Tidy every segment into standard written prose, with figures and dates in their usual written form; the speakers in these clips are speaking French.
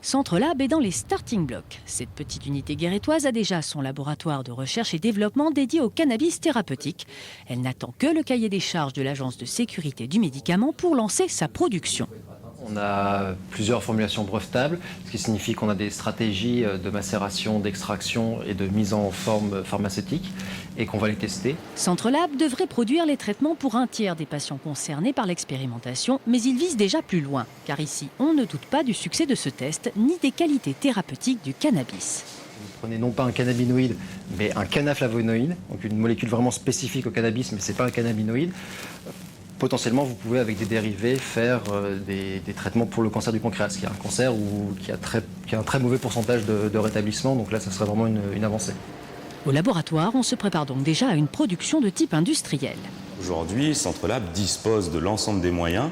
Centre Lab est dans les starting blocks. Cette petite unité guérétoise a déjà son laboratoire de recherche et développement dédié au cannabis thérapeutique. Elle n'attend que le cahier des charges de l'Agence de sécurité du médicament pour lancer sa production. On a plusieurs formulations brevetables, ce qui signifie qu'on a des stratégies de macération, d'extraction et de mise en forme pharmaceutique et qu'on va les tester. Centre Lab devrait produire les traitements pour un tiers des patients concernés par l'expérimentation, mais il vise déjà plus loin, car ici, on ne doute pas du succès de ce test ni des qualités thérapeutiques du cannabis. Vous prenez non pas un cannabinoïde, mais un cannaflavonoïde, donc une molécule vraiment spécifique au cannabis, mais ce n'est pas un cannabinoïde. Potentiellement, vous pouvez, avec des dérivés, faire des traitements pour le cancer du pancréas, qui est un cancer qui a un très mauvais pourcentage de rétablissement. Donc là, ça serait vraiment une avancée. Au laboratoire, on se prépare donc déjà à une production de type industriel. Aujourd'hui, Centre Lab dispose de l'ensemble des moyens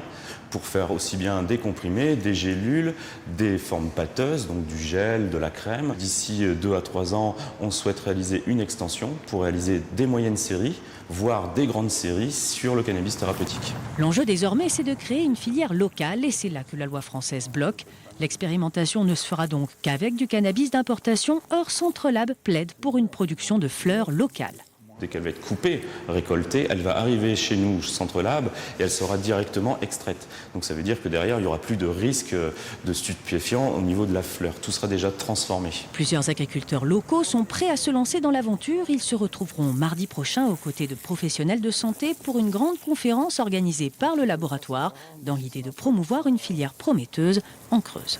pour faire aussi bien des comprimés, des gélules, des formes pâteuses, donc du gel, de la crème. D'ici 2 à 3 ans, on souhaite réaliser une extension pour réaliser des moyennes séries, voire des grandes séries sur le cannabis thérapeutique. L'enjeu désormais, c'est de créer une filière locale et c'est là que la loi française bloque. L'expérimentation ne se fera donc qu'avec du cannabis d'importation. Or, Centre Lab plaide pour une production de fleurs locales. Dès qu'elle va être coupée, récoltée, elle va arriver chez nous, Centre Lab, et elle sera directement extraite. Donc ça veut dire que derrière, il n'y aura plus de risque de stupéfiants au niveau de la fleur. Tout sera déjà transformé. Plusieurs agriculteurs locaux sont prêts à se lancer dans l'aventure. Ils se retrouveront mardi prochain aux côtés de professionnels de santé pour une grande conférence organisée par le laboratoire dans l'idée de promouvoir une filière prometteuse en Creuse.